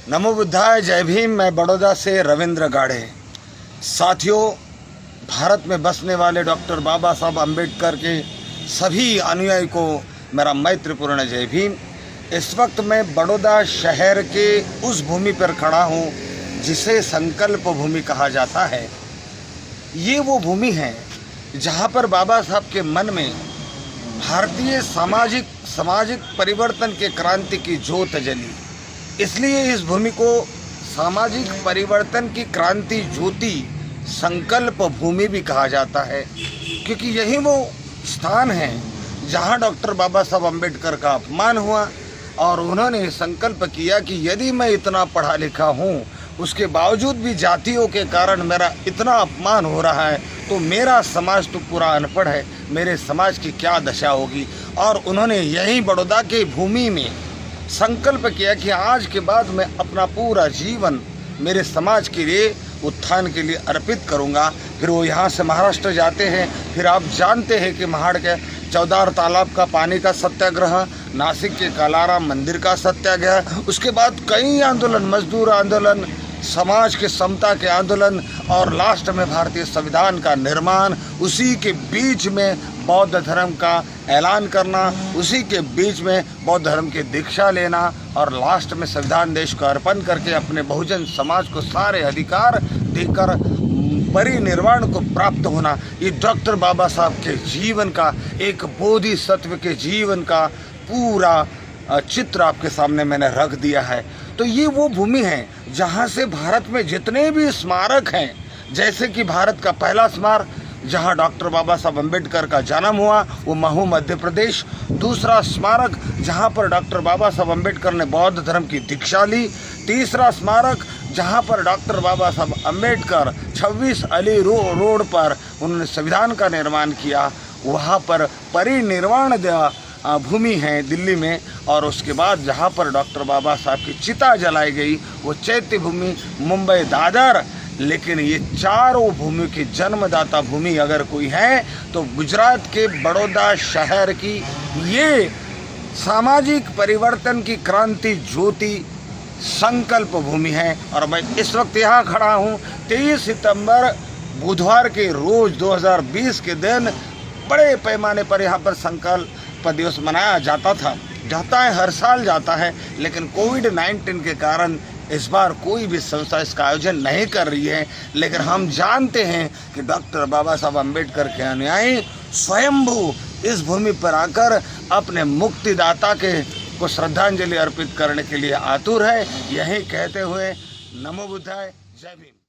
नमो बुद्धाय, जय भीम। मैं बड़ौदा से रविंद्र गाढ़े। साथियों, भारत में बसने वाले डॉक्टर बाबा साहब अम्बेडकर के सभी अनुयायी को मेरा मैत्रीपूर्ण जय भीम। इस वक्त मैं बड़ौदा शहर के उस भूमि पर खड़ा हूँ जिसे संकल्प भूमि कहा जाता है। ये वो भूमि है जहाँ पर बाबा साहब के मन में भारतीय सामाजिक परिवर्तन के क्रांति की ज्योत जली। इसलिए इस भूमि को सामाजिक परिवर्तन की क्रांति ज्योति संकल्प भूमि भी कहा जाता है, क्योंकि यही वो स्थान है जहां डॉक्टर बाबा साहब अम्बेडकर का अपमान हुआ और उन्होंने संकल्प किया कि यदि मैं इतना पढ़ा लिखा हूं, उसके बावजूद भी जातियों के कारण मेरा इतना अपमान हो रहा है, तो मेरा समाज तो पूरा अनपढ़ है, मेरे समाज की क्या दशा होगी। और उन्होंने यही बड़ौदा की भूमि में संकल्प किया कि आज के बाद मैं अपना पूरा जीवन मेरे समाज के लिए, उत्थान के लिए अर्पित करूंगा। फिर वो यहाँ से महाराष्ट्र जाते हैं। फिर आप जानते हैं कि महाड़ के चौदार तालाब का पानी का सत्याग्रह, नासिक के कालाराम मंदिर का सत्याग्रह, उसके बाद कई आंदोलन, मजदूर आंदोलन, समाज के समता के आंदोलन और लास्ट में भारतीय संविधान का निर्माण। उसी के बीच में बौद्ध धर्म का ऐलान करना, उसी के बीच में बौद्ध धर्म की दीक्षा लेना और लास्ट में संविधान देश को अर्पण करके अपने बहुजन समाज को सारे अधिकार देकर परिनिर्वाण को प्राप्त होना। ये डॉक्टर बाबा साहब के जीवन का, एक बोधिसत्व के जीवन का पूरा चित्र आपके सामने मैंने रख दिया है। तो ये वो भूमि है जहाँ से भारत में जितने भी स्मारक हैं, जैसे कि भारत का पहला स्मारक जहाँ डॉक्टर बाबा साहब अम्बेडकर का जन्म हुआ वो महू मध्य प्रदेश। दूसरा स्मारक जहाँ पर डॉक्टर बाबा साहब अम्बेडकर ने बौद्ध धर्म की दीक्षा ली। तीसरा स्मारक जहाँ पर डॉक्टर बाबा साहब अम्बेडकर 26 अली रोड पर उन्होंने संविधान का निर्माण किया, वहाँ पर परिनिर्वाण भूमि है दिल्ली में। और उसके बाद जहाँ पर डॉक्टर बाबा साहब की चिता जलाई गई वो चैत्य भूमि मुंबई दादर। लेकिन ये चारों भूमि की जन्मदाता भूमि अगर कोई है तो गुजरात के बड़ौदा शहर की ये सामाजिक परिवर्तन की क्रांति ज्योति संकल्प भूमि है। और मैं इस वक्त यहाँ खड़ा हूँ 23 सितंबर बुधवार के रोज 2020 के दिन बड़े पैमाने पर यहाँ पर संकल्प दिवस मनाया जाता है, हर साल जाता है। लेकिन कोविड-19 के कारण इस बार कोई भी संस्था इसका आयोजन नहीं कर रही है। लेकिन हम जानते हैं कि डॉक्टर बाबा साहब अम्बेडकर के अनुयायी स्वयंभू इस भूमि पर आकर अपने मुक्तिदाता को श्रद्धांजलि अर्पित करने के लिए आतुर है। यही कहते हुए नमो बुद्धाय, जय भीम।